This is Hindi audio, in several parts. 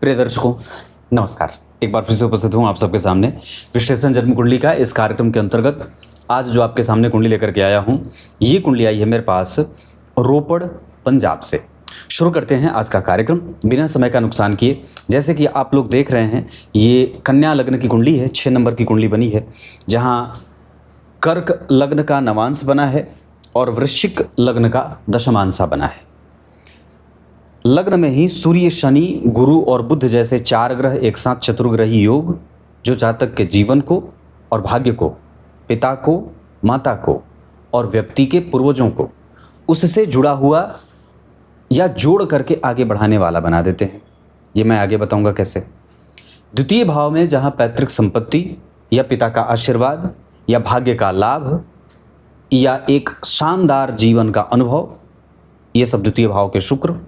प्रिय दर्शकों, नमस्कार। एक बार फिर से उपस्थित हूँ आप सबके सामने विश्लेषण जन्म कुंडली का इस कार्यक्रम के अंतर्गत। आज जो आपके सामने कुंडली लेकर के आया हूँ, ये कुंडली आई है मेरे पास रोपड़, पंजाब से। शुरू करते हैं आज का कार्यक्रम बिना समय का नुकसान किए। जैसे कि आप लोग देख रहे हैं, ये कन्या लग्न की कुंडली है, 6 नंबर की कुंडली बनी है, जहाँ कर्क लग्न का नवांश बना है और वृश्चिक लग्न का दशमांशा बना है। लग्न में ही सूर्य, शनि, गुरु और बुध जैसे 4 ग्रह एक साथ चतुर्ग्रही योग, जो जातक के जीवन को और भाग्य को, पिता को, माता को और व्यक्ति के पूर्वजों को उससे जुड़ा हुआ या जोड़ करके आगे बढ़ाने वाला बना देते हैं। ये मैं आगे बताऊंगा कैसे। द्वितीय भाव में जहां पैतृक संपत्ति या पिता का आशीर्वाद या भाग्य का लाभ या एक शानदार जीवन का अनुभव, ये सब द्वितीय भाव के शुक्र।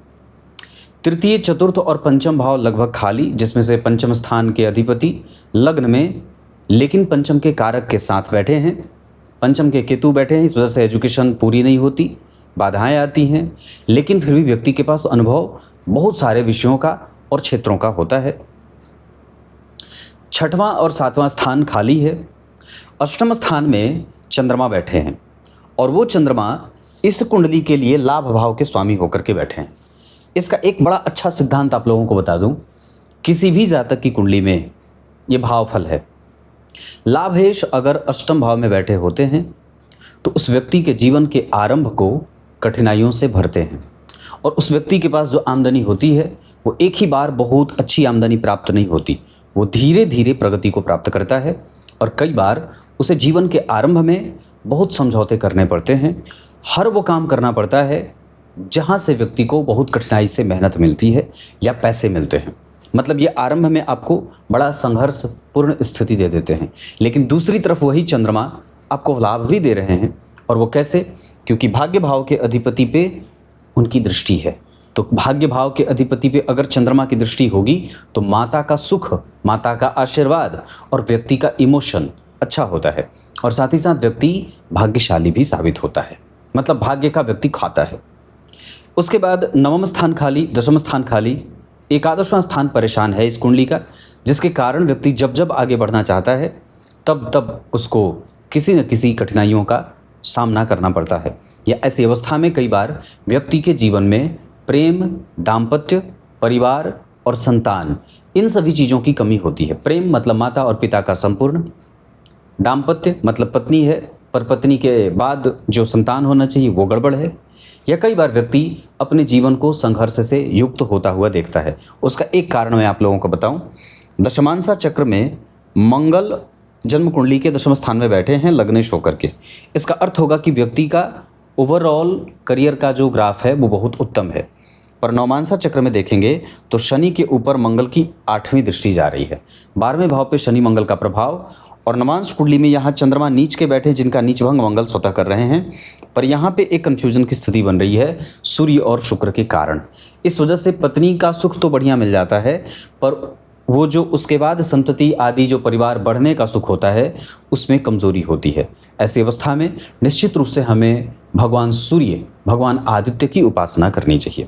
तृतीय, चतुर्थ और पंचम भाव लगभग खाली, जिसमें से पंचम स्थान के अधिपति लग्न में लेकिन पंचम के कारक के साथ बैठे हैं। पंचम के केतु बैठे हैं, इस वजह से एजुकेशन पूरी नहीं होती, बाधाएं आती हैं, लेकिन फिर भी व्यक्ति के पास अनुभव बहुत सारे विषयों का और क्षेत्रों का होता है। छठवां और सातवां स्थान खाली है। अष्टम स्थान में चंद्रमा बैठे हैं और वो चंद्रमा इस कुंडली के लिए लाभ भाव के स्वामी होकर के बैठे हैं। इसका एक बड़ा अच्छा सिद्धांत आप लोगों को बता दूं, किसी भी जातक की कुंडली में ये भाव फल है। लाभेश अगर अष्टम भाव में बैठे होते हैं तो उस व्यक्ति के जीवन के आरंभ को कठिनाइयों से भरते हैं और उस व्यक्ति के पास जो आमदनी होती है वो एक ही बार बहुत अच्छी आमदनी प्राप्त नहीं होती, वो धीरे धीरे प्रगति को प्राप्त करता है और कई बार उसे जीवन के आरंभ में बहुत समझौते करने पड़ते हैं। हर वो काम करना पड़ता है जहाँ से व्यक्ति को बहुत कठिनाई से मेहनत मिलती है या पैसे मिलते हैं। मतलब ये आरंभ में आपको बड़ा संघर्षपूर्ण स्थिति दे देते हैं, लेकिन दूसरी तरफ वही चंद्रमा आपको लाभ भी दे रहे हैं। और वो कैसे? क्योंकि भाग्य भाव के अधिपति पे उनकी दृष्टि है। तो भाग्य भाव के अधिपति पे अगर चंद्रमा की दृष्टि होगी तो माता का सुख, माता का आशीर्वाद और व्यक्ति का इमोशन अच्छा होता है और साथ ही साथ व्यक्ति भाग्यशाली भी साबित होता है, मतलब भाग्य का व्यक्ति खाता है। उसके बाद नवम स्थान खाली, दशम स्थान खाली, एकादशवां स्थान परेशान है इस कुंडली का, जिसके कारण व्यक्ति जब जब आगे बढ़ना चाहता है तब तब उसको किसी न किसी कठिनाइयों का सामना करना पड़ता है। या ऐसी अवस्था में कई बार व्यक्ति के जीवन में प्रेम, दाम्पत्य, परिवार और संतान, इन सभी चीज़ों की कमी होती है। प्रेम मतलब माता और पिता का संपूर्ण, दाम्पत्य मतलब पत्नी है पर पत्नी के बाद जो संतान होना चाहिए वो गड़बड़ है। या कई बार व्यक्ति अपने जीवन को संघर्ष से युक्त होता हुआ देखता है। उसका एक कारण मैं आप लोगों को बताऊं, दशमांशा चक्र में मंगल जन्म कुंडली के दशम स्थान में बैठे हैं लग्नेश होकर के। इसका अर्थ होगा कि व्यक्ति का ओवरऑल करियर का जो ग्राफ है वो बहुत उत्तम है। पर नवमांशा चक्र में देखेंगे तो शनि के ऊपर मंगल की 8वीं दृष्टि जा रही है, 12वें भाव पे शनि मंगल का प्रभाव। और नवांश कुंडली में यहाँ चंद्रमा नीच के बैठे, जिनका नीच भंग मंगल स्वतः कर रहे हैं। पर यहाँ पे एक कन्फ्यूजन की स्थिति बन रही है सूर्य और शुक्र के कारण। इस वजह से पत्नी का सुख तो बढ़िया मिल जाता है, पर वो जो उसके बाद संतति आदि जो परिवार बढ़ने का सुख होता है उसमें कमजोरी होती है। ऐसी अवस्था में निश्चित रूप से हमें भगवान सूर्य, भगवान आदित्य की उपासना करनी चाहिए।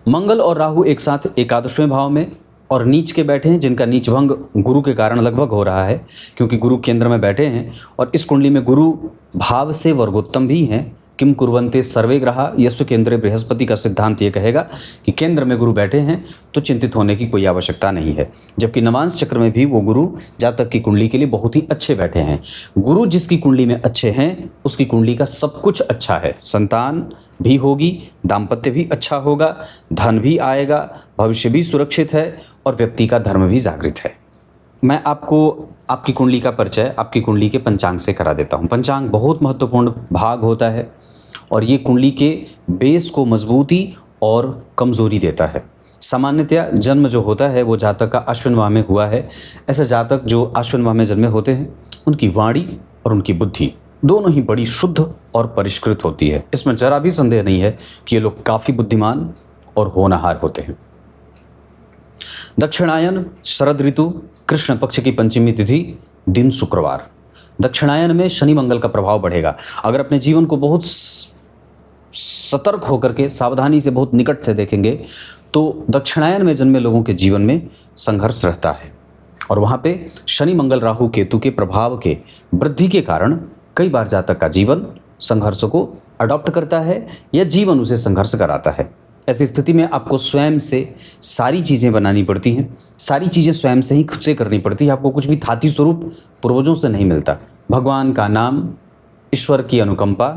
मंगल और राहु एक साथ एकादशवें भाव में और नीच के बैठे हैं, जिनका नीच भंग गुरु के कारण लगभग हो रहा है, क्योंकि गुरु केंद्र में बैठे हैं। और इस कुंडली में गुरु भाव से वर्गोत्तम भी हैं। किम कुर्वन्ते सर्वे ग्रहा यस्व केंद्रे बृहस्पति का सिद्धांत ये कहेगा कि केंद्र में गुरु बैठे हैं तो चिंतित होने की कोई आवश्यकता नहीं है। जबकि नवांश चक्र में भी वो गुरु जातक की कुंडली के लिए बहुत ही अच्छे बैठे हैं। गुरु जिसकी कुंडली में अच्छे हैं उसकी कुंडली का सब कुछ अच्छा है, संतान भी होगी, दाम्पत्य भी अच्छा होगा, धन भी आएगा, भविष्य भी सुरक्षित है और व्यक्ति का धर्म भी जागृत है। मैं आपको आपकी कुंडली का परिचय आपकी कुंडली के पंचांग से करा देता हूँ। पंचांग बहुत महत्वपूर्ण भाग होता है और ये कुंडली के बेस को मजबूती और कमज़ोरी देता है। सामान्यतया जन्म जो होता है वो जातक का अश्विन माह में हुआ है। ऐसे जातक जो अश्विन माह में जन्मे होते हैं उनकी वाणी और उनकी बुद्धि दोनों ही बड़ी शुद्ध और परिष्कृत होती है। इसमें जरा भी संदेह नहीं है कि ये लोग काफ़ी बुद्धिमान और होनहार होते हैं। दक्षिणायन, शरद ऋतु, कृष्ण पक्ष की पंचमी तिथि, दिन शुक्रवार। दक्षिणायन में शनि मंगल का प्रभाव बढ़ेगा। अगर अपने जीवन को बहुत सतर्क होकर के सावधानी से बहुत निकट से देखेंगे तो दक्षिणायन में जन्मे लोगों के जीवन में संघर्ष रहता है और वहाँ पे शनि मंगल राहु केतु के प्रभाव के वृद्धि के कारण कई बार जातक का जीवन संघर्ष को अडॉप्ट करता है या जीवन उसे संघर्ष कराता है। ऐसी स्थिति में आपको स्वयं से सारी चीज़ें बनानी पड़ती हैं, सारी चीज़ें स्वयं से ही खुद से करनी पड़ती है। आपको कुछ भी थाती स्वरूप पूर्वजों से नहीं मिलता। भगवान का नाम, ईश्वर की अनुकंपा,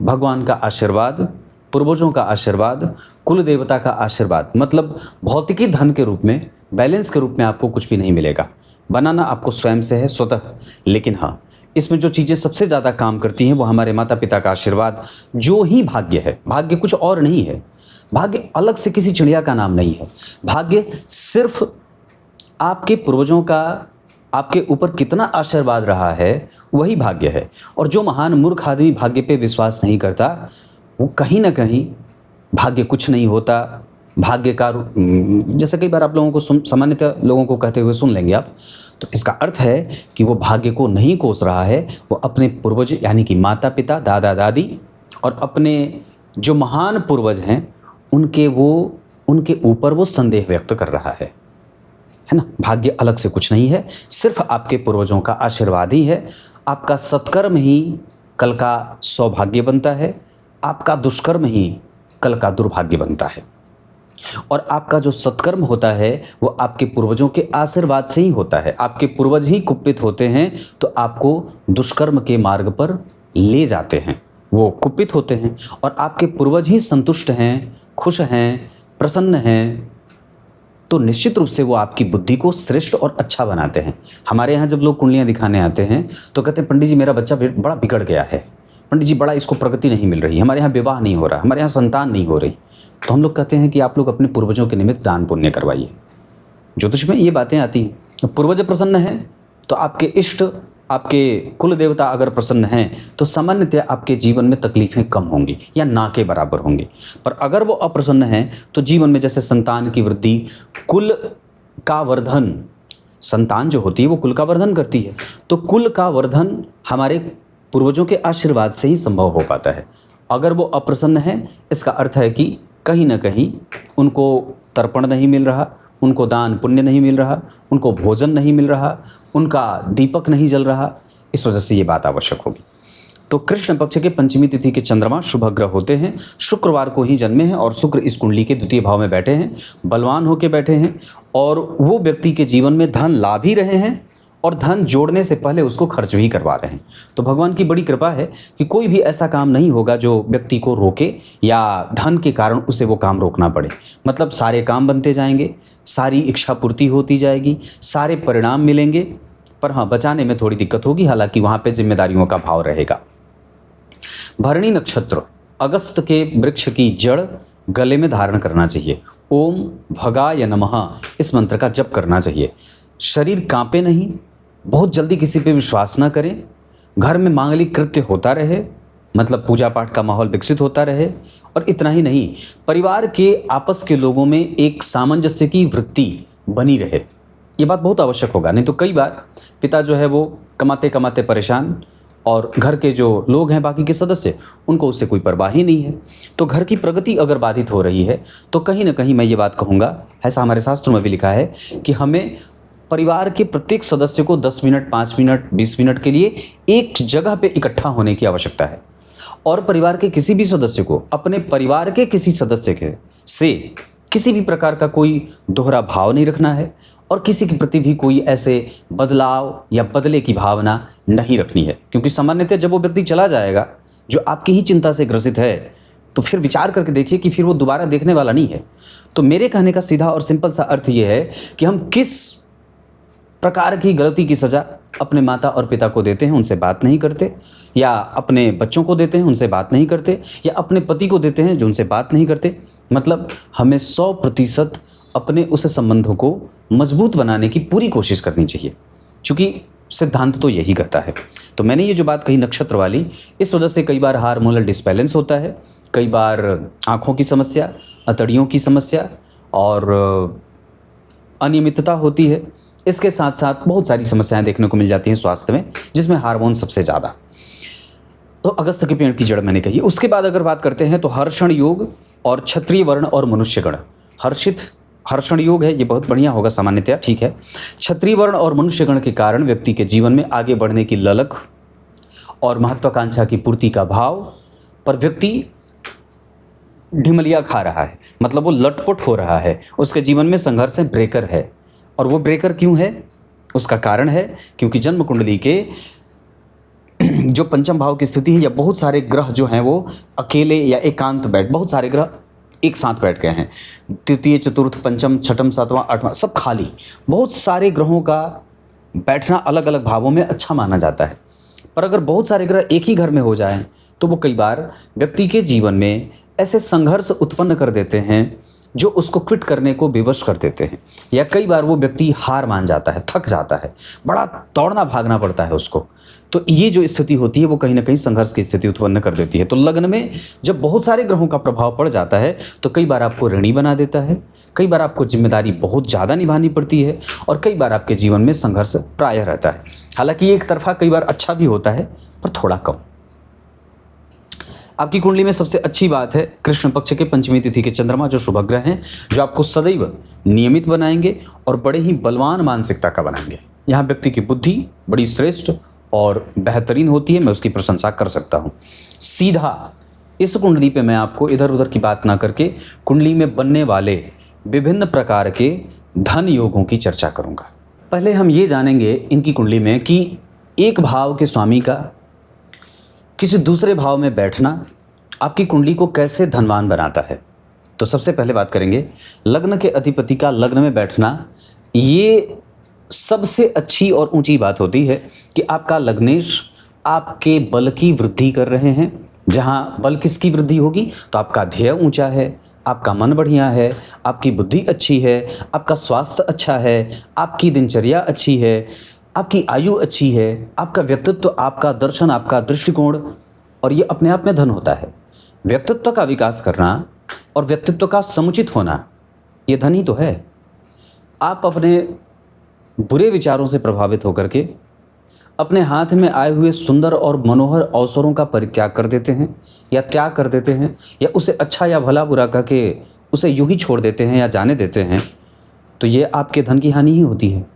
भगवान का आशीर्वाद, पूर्वजों का आशीर्वाद, कुल देवता का आशीर्वाद, मतलब भौतिकी धन के रूप में, बैलेंस के रूप में आपको कुछ भी नहीं मिलेगा। बनाना आपको स्वयं से है स्वतः। लेकिन हाँ, इसमें जो चीज़ें सबसे ज़्यादा काम करती हैं वो हमारे माता पिता का आशीर्वाद, जो ही भाग्य है। भाग्य कुछ और नहीं है, भाग्य अलग से किसी चिड़िया का नाम नहीं है। भाग्य सिर्फ आपके पूर्वजों का आपके ऊपर कितना आशीर्वाद रहा है वही भाग्य है। और जो महान मूर्ख आदमी भाग्य पे विश्वास नहीं करता वो कहीं ना कहीं भाग्य कुछ नहीं होता। भाग्य का जैसे कई बार आप लोगों को सामान्यतः लोगों को कहते हुए सुन लेंगे आप, तो इसका अर्थ है कि वो भाग्य को नहीं कोस रहा है, वो अपने पूर्वज यानी कि माता पिता, दादा दादी और अपने जो महान पूर्वज हैं उनके ऊपर वो संदेह व्यक्त कर रहा है ना। भाग्य अलग से कुछ नहीं है, सिर्फ आपके पूर्वजों का आशीर्वाद ही है। आपका सत्कर्म ही कल का सौभाग्य बनता है, आपका दुष्कर्म ही कल का दुर्भाग्य बनता है। और आपका जो सत्कर्म होता है वो आपके पूर्वजों के आशीर्वाद से ही होता है। आपके पूर्वज ही कुपित होते हैं तो आपको दुष्कर्म के मार्ग पर ले जाते हैं, वो कुपित होते हैं। और आपके पूर्वज ही संतुष्ट हैं, खुश हैं, प्रसन्न हैं, तो निश्चित रूप से वो आपकी बुद्धि को श्रेष्ठ और अच्छा बनाते हैं। हमारे यहाँ जब लोग कुंडलियाँ दिखाने आते हैं तो कहते हैं पंडित जी मेरा बच्चा बड़ा बिगड़ गया है, पंडित जी बड़ा इसको प्रगति नहीं मिल रही, हमारे यहाँ विवाह नहीं हो रहा, हमारे यहाँ संतान नहीं हो रही। तो हम लोग कहते हैं कि आप लोग अपने पूर्वजों के निमित्त दान पुण्य करवाइए। ज्योतिष में ये बातें आती हैं। पूर्वज प्रसन्न हैं तो आपके इष्ट, आपके कुल देवता अगर प्रसन्न हैं तो सामान्यतः आपके जीवन में तकलीफ़ें कम होंगी या ना के बराबर होंगी। पर अगर वो अप्रसन्न हैं तो जीवन में जैसे संतान की वृद्धि, कुल का वर्धन, संतान जो होती है वो कुल का वर्धन करती है, तो कुल का वर्धन हमारे पूर्वजों के आशीर्वाद से ही संभव हो पाता है। अगर वो अप्रसन्न है इसका अर्थ है कि कहीं ना कहीं उनको तर्पण नहीं मिल रहा, उनको दान पुण्य नहीं मिल रहा, उनको भोजन नहीं मिल रहा, उनका दीपक नहीं जल रहा। इस वजह से ये बात आवश्यक होगी। तो कृष्ण पक्ष के पंचमी तिथि के चंद्रमा शुभ ग्रह होते हैं, शुक्रवार को ही जन्मे हैं और शुक्र इस कुंडली के द्वितीय भाव में बैठे हैं, बलवान होकर बैठे हैं और वो व्यक्ति के जीवन में धन ला भी रहे हैं और धन जोड़ने से पहले उसको खर्च भी करवा रहे हैं। तो भगवान की बड़ी कृपा है कि कोई भी ऐसा काम नहीं होगा जो व्यक्ति को रोके या धन के कारण उसे वो काम रोकना पड़े। मतलब सारे काम बनते जाएंगे, सारी इच्छा पूर्ति होती जाएगी, सारे परिणाम मिलेंगे। पर हाँ, बचाने में थोड़ी दिक्कत होगी, हालांकि वहाँ पे जिम्मेदारियों का भाव रहेगा। भरणी नक्षत्र, अगस्त के वृक्ष की जड़ गले में धारण करना चाहिए। ओम भगाय नमः इस मंत्र का जप करना चाहिए। शरीर कांपे नहीं, बहुत जल्दी किसी पे विश्वास ना करें, घर में मांगलिक कृत्य होता रहे, मतलब पूजा पाठ का माहौल विकसित होता रहे। और इतना ही नहीं, परिवार के आपस के लोगों में एक सामंजस्य की वृत्ति बनी रहे, ये बात बहुत आवश्यक होगा। नहीं तो कई बार पिता जो है वो कमाते कमाते परेशान और घर के जो लोग हैं बाकी के सदस्य उनको उससे कोई परवाह ही नहीं है। तो घर की प्रगति अगर बाधित हो रही है तो कहीं ना कहीं मैं ये बात कहूँगा, ऐसा हमारे शास्त्रों में भी लिखा है कि हमें परिवार के प्रत्येक सदस्य को 10 मिनट, 5 मिनट, 20 मिनट के लिए एक जगह पे इकट्ठा होने की आवश्यकता है। और परिवार के किसी भी सदस्य को अपने परिवार के किसी सदस्य के से किसी भी प्रकार का कोई दोहरा भाव नहीं रखना है और किसी के प्रति भी कोई ऐसे बदलाव या बदले की भावना नहीं रखनी है। क्योंकि सामान्यतः जब वो व्यक्ति चला जाएगा जो आपकी ही चिंता से ग्रसित है, तो फिर विचार करके देखिए कि फिर वो दोबारा देखने वाला नहीं है। तो मेरे कहने का सीधा और सिंपल सा अर्थ ये है कि हम किस प्रकार की गलती की सज़ा अपने माता और पिता को देते हैं, उनसे बात नहीं करते, या अपने बच्चों को देते हैं, उनसे बात नहीं करते, या अपने पति को देते हैं जो उनसे बात नहीं करते। मतलब हमें 100% अपने उस संबंधों को मजबूत बनाने की पूरी कोशिश करनी चाहिए, क्योंकि सिद्धांत तो यही कहता है। तो मैंने ये जो बात कही नक्षत्र वाली, इस वजह से कई बार हार्मोनल डिसबैलेंस होता है, कई बार आँखों की समस्या, अतड़ियों की समस्या और अनियमितता होती है। इसके साथ साथ बहुत सारी समस्याएं देखने को मिल जाती हैं स्वास्थ्य में, जिसमें हार्मोन सबसे ज़्यादा। तो अगस्त के पेड़ की जड़ मैंने कही। उसके बाद अगर बात करते हैं तो हर्षण योग और क्षत्रिय वर्ण और मनुष्यगण। हर्षण योग है, ये बहुत बढ़िया होगा सामान्यतया, ठीक है। क्षत्रिय वर्ण और मनुष्यगण के कारण व्यक्ति के जीवन में आगे बढ़ने की ललक और महत्वाकांक्षा की पूर्ति का भाव, पर व्यक्ति ढिमलिया खा रहा है, मतलब वो लटपट हो रहा है, उसके जीवन में संघर्ष है, ब्रेकर है। और वो ब्रेकर क्यों है? उसका कारण है क्योंकि जन्म कुंडली के जो पंचम भाव की स्थिति है, या बहुत सारे ग्रह जो हैं वो अकेले या एकांत बहुत सारे ग्रह एक साथ बैठ गए हैं। तृतीय, चतुर्थ, पंचम, छठम, सातवां, आठवां, सब खाली। बहुत सारे ग्रहों का बैठना अलग अलग भावों में अच्छा माना जाता है, पर अगर बहुत सारे ग्रह एक ही घर में हो जाएं तो वो कई बार व्यक्ति के जीवन में ऐसे संघर्ष उत्पन्न कर देते हैं जो उसको क्विट करने को विवश कर देते हैं, या कई बार वो व्यक्ति हार मान जाता है, थक जाता है, बड़ा दौड़ना भागना पड़ता है उसको। तो ये जो स्थिति होती है वो कहीं ना कहीं संघर्ष की स्थिति उत्पन्न कर देती है। तो लग्न में जब बहुत सारे ग्रहों का प्रभाव पड़ जाता है तो कई बार आपको ऋणी बना देता है, कई बार आपको जिम्मेदारी बहुत ज़्यादा निभानी पड़ती है, और कई बार आपके जीवन में संघर्ष प्रायः रहता है। हालांकि एक तरफा कई बार अच्छा भी होता है, पर थोड़ा कम। आपकी कुंडली में सबसे अच्छी बात है कृष्ण पक्ष के पंचमी तिथि के चंद्रमा, जो शुभग्रह हैं, जो आपको सदैव नियमित बनाएंगे और बड़े ही बलवान मानसिकता का बनाएंगे। यहाँ व्यक्ति की बुद्धि बड़ी श्रेष्ठ और बेहतरीन होती है, मैं उसकी प्रशंसा कर सकता हूँ। सीधा इस कुंडली पे मैं आपको इधर उधर की बात ना करके कुंडली में बनने वाले विभिन्न प्रकार के धन योगों की चर्चा करूँगा। पहले हम ये जानेंगे इनकी कुंडली में कि एक भाव के स्वामी का किसी दूसरे भाव में बैठना आपकी कुंडली को कैसे धनवान बनाता है। तो सबसे पहले बात करेंगे लग्न के अधिपति का लग्न में बैठना। ये सबसे अच्छी और ऊंची बात होती है कि आपका लग्नेश आपके बल की वृद्धि कर रहे हैं। जहाँ बल किसकी वृद्धि होगी तो आपका ध्येय ऊंचा है, आपका मन बढ़िया है, आपकी बुद्धि अच्छी है, आपका स्वास्थ्य अच्छा है, आपकी दिनचर्या अच्छी है, आपकी आयु अच्छी है, आपका व्यक्तित्व, आपका दर्शन, आपका दृष्टिकोण, और ये अपने आप में धन होता है। व्यक्तित्व का विकास करना और व्यक्तित्व का समुचित होना ये धन ही तो है। आप अपने बुरे विचारों से प्रभावित होकर के अपने हाथ में आए हुए सुंदर और मनोहर अवसरों का परित्याग कर देते हैं, या त्याग कर देते हैं, या उसे अच्छा या भला बुरा कह के उसे यूं ही छोड़ देते हैं या जाने देते हैं, तो ये आपके धन की हानि ही होती है।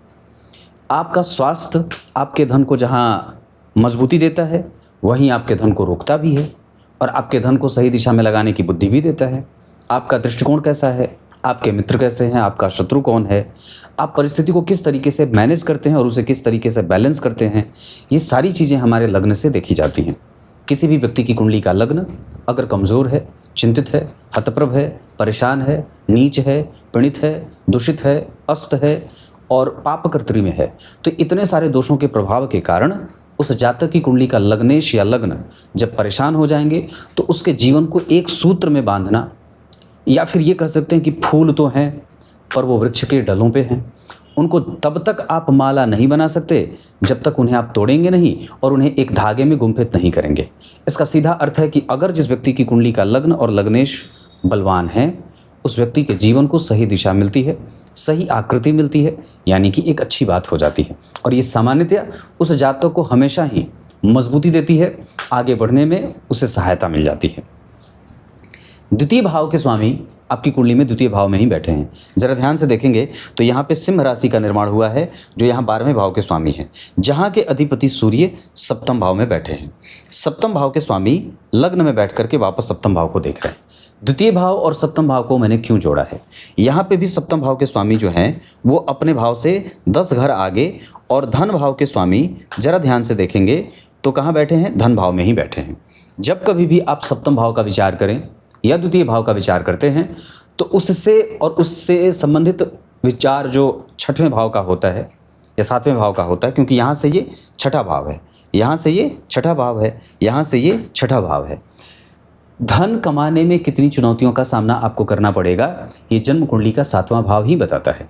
आपका स्वास्थ्य आपके धन को जहाँ मजबूती देता है वहीं आपके धन को रोकता भी है, और आपके धन को सही दिशा में लगाने की बुद्धि भी देता है। आपका दृष्टिकोण कैसा है, आपके मित्र कैसे हैं, आपका शत्रु कौन है, आप परिस्थिति को किस तरीके से मैनेज करते हैं और उसे किस तरीके से बैलेंस करते हैं, ये सारी चीज़ें हमारे लग्न से देखी जाती हैं। किसी भी व्यक्ति की कुंडली का लग्न अगर कमज़ोर है, चिंतित है, हतप्रभ है, परेशान है, नीच है, पीड़ित है, दूषित है, अस्त है और पापकर्त्री में है, तो इतने सारे दोषों के प्रभाव के कारण उस जातक की कुंडली का लग्नेश या लग्न जब परेशान हो जाएंगे तो उसके जीवन को एक सूत्र में बांधना, या फिर ये कह सकते हैं कि फूल तो हैं पर वो वृक्ष के डलों पे हैं, उनको तब तक आप माला नहीं बना सकते जब तक उन्हें आप तोड़ेंगे नहीं और उन्हें एक धागे में गुंफित नहीं करेंगे। इसका सीधा अर्थ है कि अगर जिस व्यक्ति की कुंडली का लग्न और लग्नेश बलवान है, उस व्यक्ति के जीवन को सही दिशा मिलती है, सही आकृति मिलती है, यानी कि एक अच्छी बात हो जाती है, और ये सामान्यतया उस जातक को हमेशा ही मजबूती देती है, आगे बढ़ने में उसे सहायता मिल जाती है। द्वितीय भाव के स्वामी आपकी कुंडली में द्वितीय भाव में ही बैठे हैं। जरा ध्यान से देखेंगे तो यहाँ पे सिंह राशि का निर्माण हुआ है, जो यहाँ 12वें भाव के स्वामी हैं, जहाँ के अधिपति सूर्य सप्तम भाव में बैठे हैं। सप्तम भाव के स्वामी लग्न में बैठ करके वापस सप्तम भाव को देख रहे हैं। द्वितीय भाव और सप्तम भाव को मैंने क्यों जोड़ा है, यहाँ पे भी सप्तम भाव के स्वामी जो हैं वो अपने भाव से 10 घर आगे, और धन भाव के स्वामी जरा ध्यान से देखेंगे तो कहाँ बैठे हैं, धन भाव में ही बैठे हैं। जब कभी भी आप सप्तम भाव का विचार करें या द्वितीय भाव का विचार करते हैं तो उससे और उससे संबंधित विचार जो 6वें भाव का होता है या 7वें भाव का होता है, क्योंकि यहाँ से ये 6ठा भाव है, यहाँ से ये 6ठा भाव है, यहाँ से ये 6ठा भाव है। धन कमाने में कितनी चुनौतियों का सामना आपको करना पड़ेगा, ये जन्म कुंडली का 7वां भाव ही बताता है।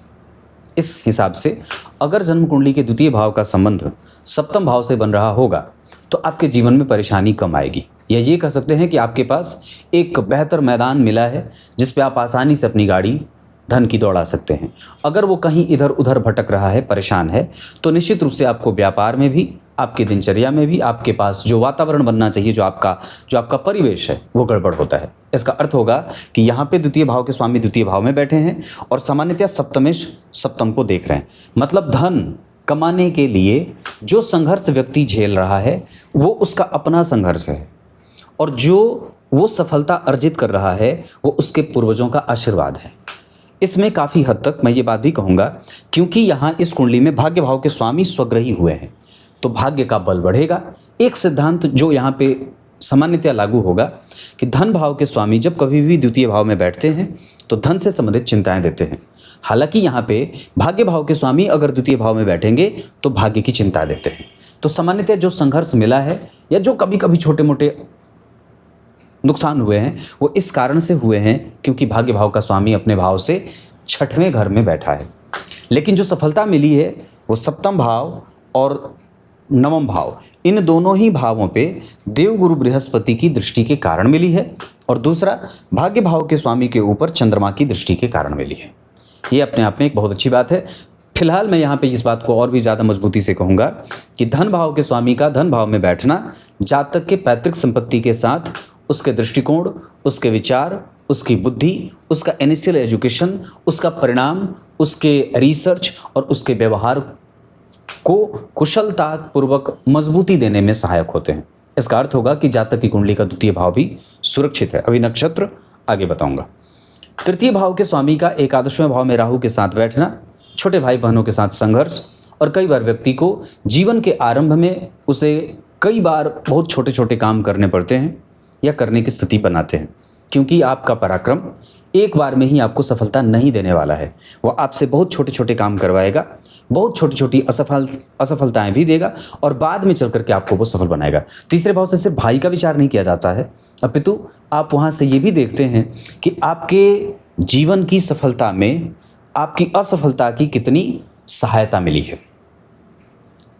इस हिसाब से अगर जन्म कुंडली के द्वितीय भाव का संबंध सप्तम भाव से बन रहा होगा तो आपके जीवन में परेशानी कम आएगी, या ये कह सकते हैं कि आपके पास एक बेहतर मैदान मिला है जिस पे आप आसानी से अपनी गाड़ी धन की दौड़ा सकते हैं। अगर वो कहीं इधर उधर भटक रहा है, परेशान है, तो निश्चित रूप से आपको व्यापार में भी आपकी दिनचर्या में भी, आपके पास जो वातावरण बनना चाहिए, जो आपका परिवेश है, वो गड़बड़ होता है। इसका अर्थ होगा कि यहाँ पे द्वितीय भाव के स्वामी द्वितीय भाव में बैठे हैं और सामान्यतः सप्तमेश सप्तम को देख रहे हैं। मतलब धन कमाने के लिए जो संघर्ष व्यक्ति झेल रहा है वो उसका अपना संघर्ष है, और जो वो सफलता अर्जित कर रहा है वो उसके पूर्वजों का आशीर्वाद है। इसमें काफ़ी हद तक मैं ये बात भी कहूँगा, क्योंकि यहाँ इस कुंडली में भाग्य भाव के स्वामी स्वग्रही हुए हैं तो भाग्य का बल बढ़ेगा। एक सिद्धांत जो यहाँ पे सामान्यतया लागू होगा कि धन भाव के स्वामी जब कभी भी द्वितीय भाव में बैठते हैं तो धन से संबंधित चिंताएं देते हैं। हालांकि यहाँ पे भाग्य भाव के स्वामी अगर द्वितीय भाव में बैठेंगे तो भाग्य की चिंता देते हैं। तो सामान्यतः जो संघर्ष मिला है या जो कभी कभी छोटे मोटे नुकसान हुए हैं वो इस कारण से हुए हैं क्योंकि भाग्य भाव का स्वामी अपने भाव से छठवें घर में बैठा है। लेकिन जो सफलता मिली है वो सप्तम भाव और नवम भाव, इन दोनों ही भावों पे देवगुरु बृहस्पति की दृष्टि के कारण मिली है, और दूसरा भाग्य भाव के स्वामी के ऊपर चंद्रमा की दृष्टि के कारण मिली है। ये अपने आप में एक बहुत अच्छी बात है। फिलहाल मैं यहाँ पे इस बात को और भी ज़्यादा मजबूती से कहूँगा कि धन भाव के स्वामी का धन भाव में बैठना जातक के पैतृक संपत्ति के साथ उसके दृष्टिकोण, उसके विचार, उसकी बुद्धि, उसका इनिशियल एजुकेशन, उसका परिणाम, उसके रिसर्च और उसके व्यवहार को कुशलता पूर्वक मजबूती देने में सहायक होते हैं। इसका अर्थ होगा कि जातक की कुंडली का द्वितीय भाव भी सुरक्षित है। अभी नक्षत्र आगे बताऊंगा। तृतीय भाव के स्वामी का एकादशवें भाव में राहु के साथ बैठना, छोटे भाई बहनों के साथ संघर्ष, और कई बार व्यक्ति को जीवन के आरंभ में उसे कई बार बहुत छोटे छोटे काम करने पड़ते हैं या करने की स्थिति बनाते हैं, क्योंकि आपका पराक्रम एक बार में ही आपको सफलता नहीं देने वाला है। वो आपसे बहुत छोटे छोटे काम करवाएगा, बहुत छोटी छोटी असफलताएं भी देगा और बाद में चल करके आपको वो सफल बनाएगा। तीसरे भाव से सिर्फ भाई का विचार नहीं किया जाता है, अपितु आप वहाँ से ये भी देखते हैं कि आपके जीवन की सफलता में आपकी असफलता की कितनी सहायता मिली है।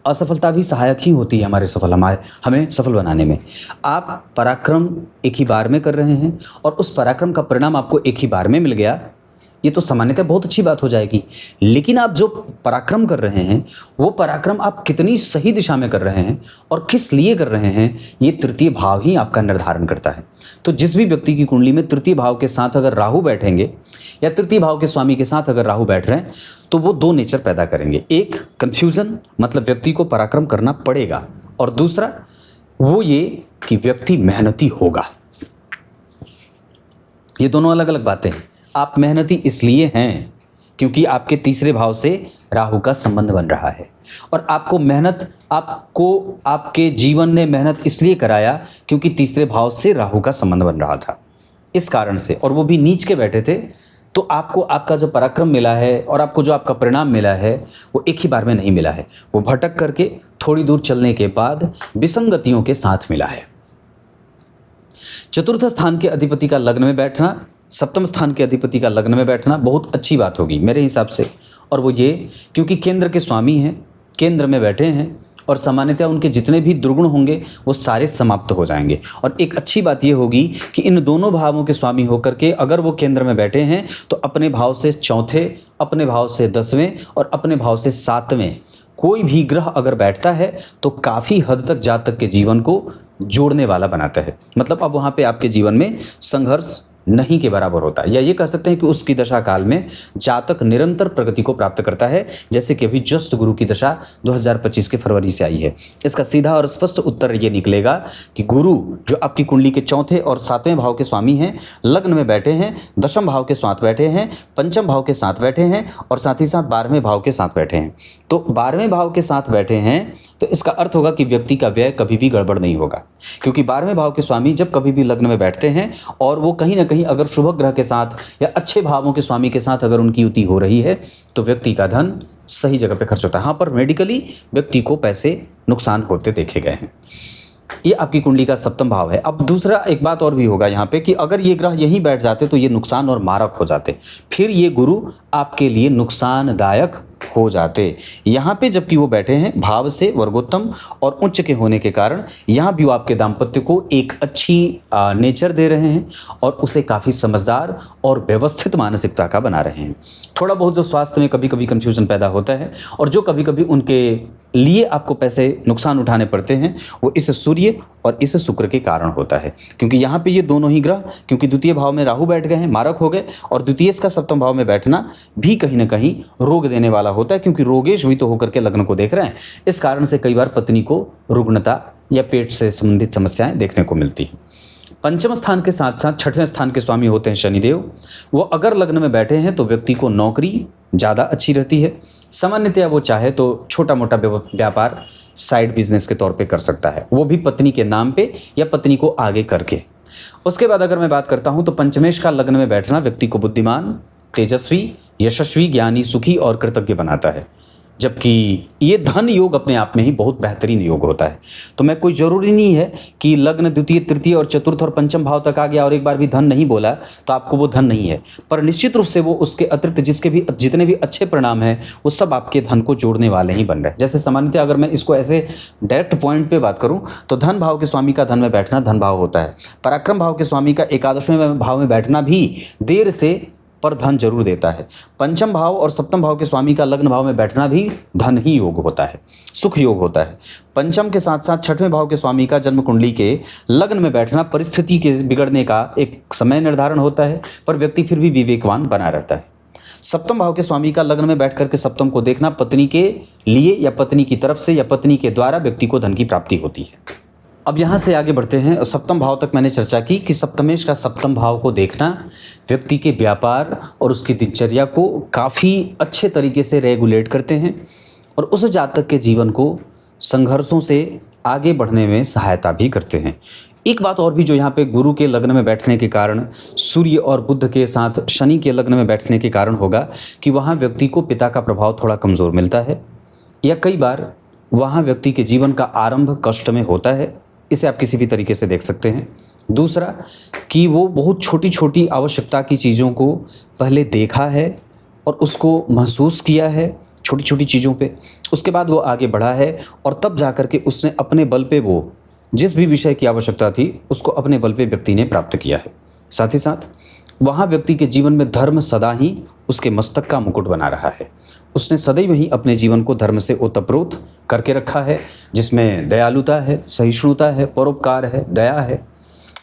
असफलता भी सहायक ही होती है हमें सफल बनाने में। आप पराक्रम एक ही बार में कर रहे हैं और उस पराक्रम का परिणाम आपको एक ही बार में मिल गया, ये तो सामान्यतः बहुत अच्छी बात हो जाएगी। लेकिन आप जो पराक्रम कर रहे हैं वो पराक्रम आप कितनी सही दिशा में कर रहे हैं और किस लिए कर रहे हैं, ये तृतीय भाव ही आपका निर्धारण करता है। तो जिस भी व्यक्ति की कुंडली में तृतीय भाव के साथ अगर राहु बैठेंगे या तृतीय भाव के स्वामी के साथ अगर राहु बैठ रहे हैं तो वो दो नेचर पैदा करेंगे। एक कन्फ्यूज़न, मतलब व्यक्ति को पराक्रम करना पड़ेगा, और दूसरा वो ये कि व्यक्ति मेहनती होगा। ये दोनों अलग अलग बातें हैं। आप मेहनती इसलिए हैं क्योंकि आपके तीसरे भाव से राहु का संबंध बन रहा है, और आपको आपके जीवन ने मेहनत इसलिए कराया क्योंकि तीसरे भाव से राहु का संबंध बन रहा था। इस कारण से, और वो भी नीच के बैठे थे, तो आपको आपका जो पराक्रम मिला है और आपको जो आपका परिणाम मिला है वो एक ही बार में नहीं मिला है, वो भटक करके थोड़ी दूर चलने के बाद विसंगतियों के साथ मिला है। चतुर्थ स्थान के अधिपति का लग्न में बैठना, सप्तम स्थान के अधिपति का लग्न में बैठना बहुत अच्छी बात होगी मेरे हिसाब से, और वो ये क्योंकि केंद्र के स्वामी हैं, केंद्र में बैठे हैं, और सामान्यतः उनके जितने भी दुर्गुण होंगे वो सारे समाप्त हो जाएंगे। और एक अच्छी बात ये होगी कि इन दोनों भावों के स्वामी होकर के अगर वो केंद्र में बैठे हैं तो अपने भाव से चौथे, अपने भाव से 10वें और अपने भाव से 7वें कोई भी ग्रह अगर बैठता है तो काफ़ी हद तक जातक के जीवन को जोड़ने वाला बनाता है। मतलब अब वहाँ पे आपके जीवन में संघर्ष नहीं के बराबर होता है, या ये कह सकते हैं कि उसकी दशा काल में जातक निरंतर प्रगति को प्राप्त करता है, जैसे कि अभी जस्ट गुरु की दशा 2025 के फरवरी से आई है। इसका सीधा और स्पष्ट उत्तर ये निकलेगा कि गुरु जो आपकी कुंडली के चौथे और 7वें भाव के स्वामी हैं, लग्न में बैठे हैं, दशम भाव के साथ बैठे हैं, पंचम भाव के साथ बैठे हैं और साथ ही साथ 12वें भाव के साथ बैठे हैं। तो 12वें भाव के साथ बैठे हैं तो इसका अर्थ होगा कि व्यक्ति का व्यय कभी भी गड़बड़ नहीं होगा, क्योंकि 12वें भाव के स्वामी जब कभी भी लग्न में बैठते हैं और वो कहीं ना कहीं अगर शुभ ग्रह के साथ या अच्छे भावों के स्वामी के साथ अगर उनकी युति हो रही है तो व्यक्ति का धन सही जगह पे खर्च होता है। हाँ, पर मेडिकली व्यक्ति को पैसे नुकसान होते देखे गए हैं। ये आपकी कुंडली का सप्तम भाव है। अब दूसरा एक बात और भी होगा यहाँ पे कि अगर ये ग्रह यहीं बैठ जाते तो ये नुकसान और मारक हो जाते, फिर ये गुरु आपके लिए नुकसानदायक हो जाते। यहाँ पे जबकि वो बैठे हैं भाव से वर्गोत्तम और उच्च के होने के कारण यहाँ भी वो आपके दाम्पत्य को एक अच्छी नेचर दे रहे हैं और उसे काफ़ी समझदार और व्यवस्थित मानसिकता का बना रहे हैं। थोड़ा बहुत जो स्वास्थ्य में कभी कभी कन्फ्यूजन पैदा होता है और जो कभी कभी उनके लिए आपको पैसे नुकसान उठाने पड़ते हैं, वो इस सूर्य और इस शुक्र के कारण होता है। क्योंकि यहाँ पे ये दोनों ही ग्रह, क्योंकि द्वितीय भाव में राहु बैठ गए हैं, मारक हो गए, और द्वितीय का सप्तम भाव में बैठना भी कहीं ना कहीं रोग देने वाला होता है, क्योंकि रोगेश भी तो होकर के लग्न को देख रहे हैं। इस कारण से कई बार पत्नी को रुग्णता या पेट से संबंधित समस्याएं देखने को मिलती हैं। पंचम स्थान के साथ साथ छठवें स्थान के स्वामी होते हैं शनिदेव। वो अगर लग्न में बैठे हैं तो व्यक्ति को नौकरी ज़्यादा अच्छी रहती है। सामान्यतया वो चाहे तो छोटा मोटा व्यापार साइड बिजनेस के तौर पे कर सकता है, वो भी पत्नी के नाम पे या पत्नी को आगे करके। उसके बाद अगर मैं बात करता हूँ तो पंचमेश का लग्न में बैठना व्यक्ति को बुद्धिमान, तेजस्वी, यशस्वी, ज्ञानी, सुखी और कृतज्ञ बनाता है। जबकि ये धन योग अपने आप में ही बहुत बेहतरीन योग होता है। तो मैं कोई ज़रूरी नहीं है कि लग्न द्वितीय, तृतीय और चतुर्थ और पंचम भाव तक आ गया और एक बार भी धन नहीं बोला तो आपको वो धन नहीं है, पर निश्चित रूप से वो उसके अतिरिक्त जितने भी अच्छे परिणाम हैं वो सब आपके धन को जोड़ने वाले ही बन रहे हैं। जैसे सामान्यतः अगर मैं इसको ऐसे डायरेक्ट पॉइंट पर बात करूँ तो धन भाव के स्वामी का धन में बैठना धन भाव होता है। पराक्रम भाव के स्वामी का एकादशवें भाव में बैठना भी देर से पर धन जरूर देता है। पंचम भाव और सप्तम भाव के स्वामी का लग्न भाव में बैठना भी धन ही योग होता है, सुख योग होता है। पंचम के साथ साथ छठवें भाव के स्वामी का जन्म कुंडली के लग्न में बैठना परिस्थिति के बिगड़ने का एक समय निर्धारण होता है, पर व्यक्ति फिर भी विवेकवान बना रहता है। सप्तम भाव के स्वामी का लग्न में बैठ करके सप्तम को देखना पत्नी के लिए या पत्नी की तरफ से या पत्नी के द्वारा व्यक्ति को धन की प्राप्ति होती है। अब यहाँ से आगे बढ़ते हैं। सप्तम भाव तक मैंने चर्चा की कि सप्तमेश का सप्तम भाव को देखना व्यक्ति के व्यापार और उसकी दिनचर्या को काफ़ी अच्छे तरीके से रेगुलेट करते हैं और उस जातक के जीवन को संघर्षों से आगे बढ़ने में सहायता भी करते हैं। एक बात और भी जो यहाँ पे गुरु के लग्न में बैठने के कारण, सूर्य और बुध के साथ शनि के लग्न में बैठने के कारण होगा कि वहाँ व्यक्ति को पिता का प्रभाव थोड़ा कमज़ोर मिलता है या कई बार वहाँ व्यक्ति के जीवन का आरंभ कष्ट में होता है। इसे आप किसी भी तरीके से देख सकते हैं। दूसरा कि वो बहुत छोटी छोटी आवश्यकता की चीज़ों को पहले देखा है और उसको महसूस किया है छोटी छोटी चीज़ों पे, उसके बाद वो आगे बढ़ा है और तब जा कर के उसने अपने बल पे वो जिस भी विषय की आवश्यकता थी उसको अपने बल पे व्यक्ति ने प्राप्त किया है। साथ ही साथ वहाँ व्यक्ति के जीवन में धर्म सदा ही उसके मस्तक का मुकुट बना रहा है। उसने सदैव ही अपने जीवन को धर्म से ओतप्रोत करके रखा है, जिसमें दयालुता है, सहिष्णुता है, परोपकार है, दया है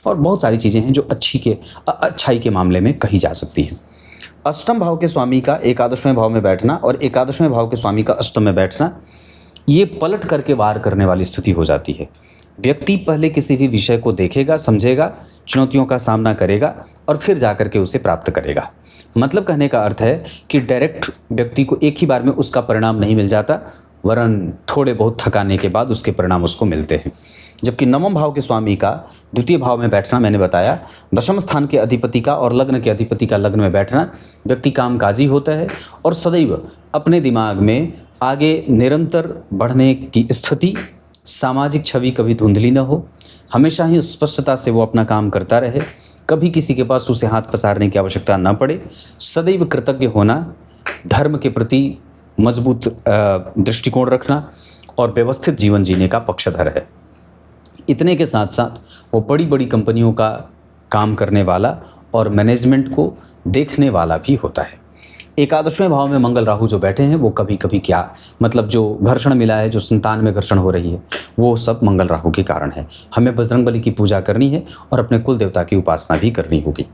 और बहुत सारी चीज़ें हैं जो अच्छाई के मामले में कही जा सकती हैं। अष्टम भाव के स्वामी का एकादशवें भाव में बैठना और एकादशवें भाव के स्वामी का अष्टम में बैठना, ये पलट करके वार करने वाली स्थिति हो जाती है। व्यक्ति पहले किसी भी विषय को देखेगा, समझेगा, चुनौतियों का सामना करेगा और फिर जाकर के उसे प्राप्त करेगा। मतलब कहने का अर्थ है कि डायरेक्ट व्यक्ति को एक ही बार में उसका परिणाम नहीं मिल जाता, वरन थोड़े बहुत थकाने के बाद उसके परिणाम उसको मिलते हैं। जबकि नवम भाव के स्वामी का द्वितीय भाव में बैठना, मैंने बताया, दशम स्थान के अधिपति का और लग्न के अधिपति का लग्न में बैठना, व्यक्ति कामकाजी होता है और सदैव अपने दिमाग में आगे निरंतर बढ़ने की स्थिति, सामाजिक छवि कभी धुंधली न हो, हमेशा ही स्पष्टता से वो अपना काम करता रहे, कभी किसी के पास उसे हाथ पसारने की आवश्यकता न पड़े, सदैव कृतज्ञ होना, धर्म के प्रति मजबूत दृष्टिकोण रखना और व्यवस्थित जीवन जीने का पक्षधर है। इतने के साथ साथ वो बड़ी बड़ी कंपनियों का काम करने वाला और मैनेजमेंट को देखने वाला भी होता है। एकादशवें भाव में मंगल राहु जो बैठे हैं वो कभी कभी क्या मतलब जो घर्षण मिला है, जो संतान में घर्षण हो रही है, वो सब मंगल राहु के कारण है। हमें बजरंगबली की पूजा करनी है और अपने कुल देवता की उपासना भी करनी होगी।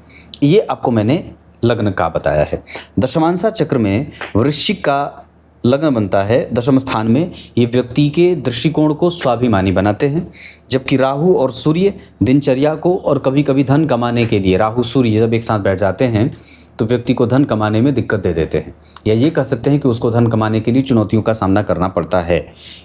ये आपको मैंने लग्न का बताया है। दशमांशा चक्र में वृश्चिक का लग्न बनता है दशम स्थान में। ये व्यक्ति के दृष्टिकोण को स्वाभिमानी बनाते हैं, जबकि राहु और सूर्य दिनचर्या को और कभी कभी धन कमाने के लिए, राहु सूर्य जब एक साथ बैठ जाते हैं तो व्यक्ति को धन कमाने में दिक्कत दे देते हैं, या ये कह सकते हैं कि उसको धन कमाने के लिए चुनौतियों का सामना करना पड़ता है,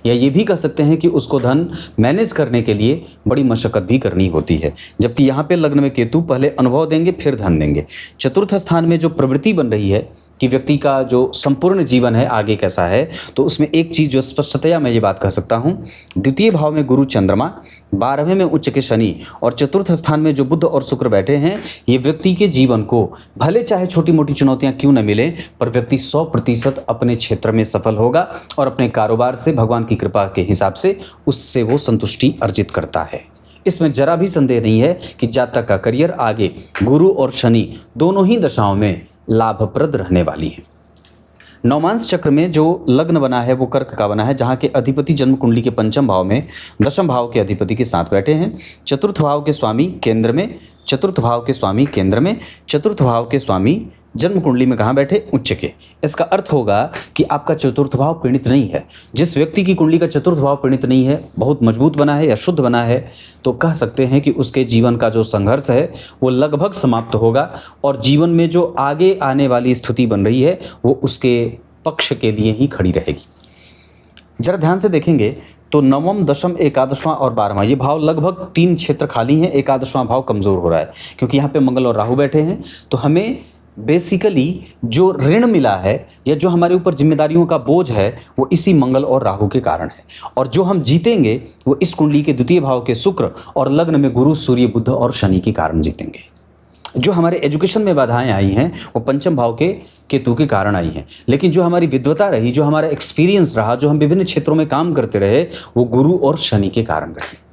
या ये भी कह सकते हैं कि उसको धन मैनेज करने के लिए बड़ी मशक्कत भी करनी होती है। जबकि यहाँ पे लग्न में केतु पहले अनुभव देंगे फिर धन देंगे। चतुर्थ स्थान में जो प्रवृत्ति बन रही है कि व्यक्ति का जो संपूर्ण जीवन है आगे कैसा है, तो उसमें एक चीज़ जो स्पष्टतया मैं ये बात कह सकता हूँ, द्वितीय भाव में गुरु चंद्रमा, 12वें में उच्च के शनि और चतुर्थ स्थान में जो बुध और शुक्र बैठे हैं, ये व्यक्ति के जीवन को भले चाहे छोटी मोटी चुनौतियाँ क्यों न मिलें, पर व्यक्ति 100% अपने क्षेत्र में सफल होगा और अपने कारोबार से भगवान की कृपा के हिसाब से उससे वो संतुष्टि अर्जित करता है। इसमें जरा भी संदेह नहीं है कि जातक का करियर आगे गुरु और शनि दोनों ही दशाओं में लाभप्रद रहने वाली है। नवमांश चक्र में जो लग्न बना है वो कर्क का बना है, जहाँ के अधिपति जन्म कुंडली के पंचम भाव में दशम भाव के अधिपति के साथ बैठे हैं। चतुर्थ भाव के स्वामी केंद्र में, चतुर्थ भाव के स्वामी केंद्र में, चतुर्थ भाव के स्वामी जन्म कुंडली में कहाँ बैठे, उच्च के। इसका अर्थ होगा कि आपका चतुर्थ भाव पीड़ित नहीं है। जिस व्यक्ति की कुंडली का चतुर्थ भाव पीड़ित नहीं है, बहुत मजबूत बना है या शुद्ध बना है, तो कह सकते हैं कि उसके जीवन का जो संघर्ष है वो लगभग समाप्त होगा और जीवन में जो आगे आने वाली स्थिति बन रही है वो उसके पक्ष के लिए ही खड़ी रहेगी। जरा ध्यान से देखेंगे तो नवम, दशम, एकादशवां और 12वां ये भाव लगभग 3 क्षेत्र खाली हैं। एकादशवां भाव कमज़ोर हो रहा है क्योंकि यहाँ पे मंगल और राहु बैठे हैं। तो हमें बेसिकली जो ऋण मिला है या जो हमारे ऊपर जिम्मेदारियों का बोझ है वो इसी मंगल और राहु के कारण है, और जो हम जीतेंगे वो इस कुंडली के द्वितीय भाव के शुक्र और लग्न में गुरु, सूर्य, बुध और शनि के कारण जीतेंगे। जो हमारे एजुकेशन में बाधाएं आई हैं वो पंचम भाव के केतु के कारण आई हैं, लेकिन जो हमारी विद्वता रही, जो हमारा एक्सपीरियंस रहा, जो हम विभिन्न क्षेत्रों में काम करते रहे, वो गुरु और शनि के कारण रहे।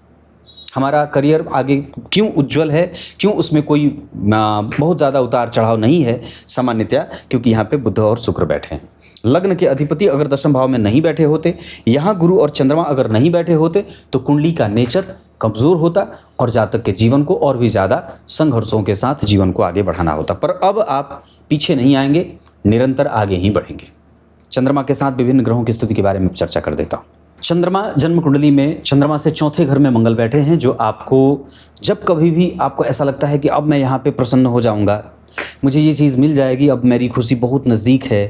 हमारा करियर आगे क्यों उज्जवल है, क्यों उसमें कोई बहुत ज़्यादा उतार चढ़ाव नहीं है, सामान्यतया क्योंकि यहाँ पे बुध और शुक्र बैठे हैं। लग्न के अधिपति अगर दशम भाव में नहीं बैठे होते, यहाँ गुरु और चंद्रमा अगर नहीं बैठे होते, तो कुंडली का नेचर कमज़ोर होता और जातक के जीवन को और भी ज़्यादा संघर्षों के साथ जीवन को आगे बढ़ाना होता। पर अब आप पीछे नहीं आएंगे, निरंतर आगे ही बढ़ेंगे। चंद्रमा के साथ विभिन्न ग्रहों की स्थिति के बारे में चर्चा कर देता हूँ। चंद्रमा जन्म कुंडली में चंद्रमा से चौथे घर में मंगल बैठे हैं, जो आपको जब कभी भी आपको ऐसा लगता है कि अब मैं यहाँ पे प्रसन्न हो जाऊँगा, मुझे ये चीज़ मिल जाएगी, अब मेरी खुशी बहुत नज़दीक है,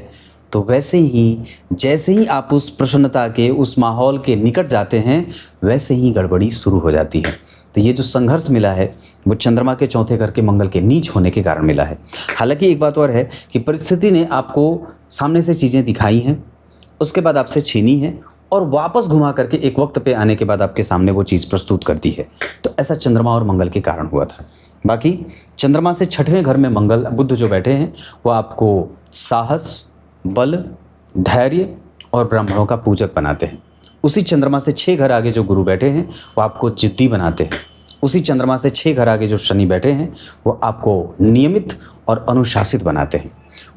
तो वैसे ही जैसे ही आप उस प्रसन्नता के, उस माहौल के निकट जाते हैं, वैसे ही गड़बड़ी शुरू हो जाती है। तो ये जो संघर्ष मिला है वो चंद्रमा के चौथे घर के मंगल के नीच होने के कारण मिला है। हालांकि एक बात और है कि परिस्थिति ने आपको सामने से चीज़ें दिखाई हैं, उसके बाद आपसे छीनी है और वापस घुमा करके एक वक्त पे आने के बाद आपके सामने वो चीज़ प्रस्तुत करती है। तो ऐसा चंद्रमा और मंगल के कारण हुआ था। बाकी चंद्रमा से छठवें घर में मंगल, बुध जो बैठे हैं, वो आपको साहस, बल, धैर्य और ब्राह्मणों का पूजक बनाते हैं। उसी चंद्रमा से 6 घर आगे जो गुरु बैठे हैं वो आपको जिद्दी बनाते हैं। उसी चंद्रमा से 6 घर आगे जो शनि बैठे हैं वो आपको नियमित और अनुशासित बनाते हैं।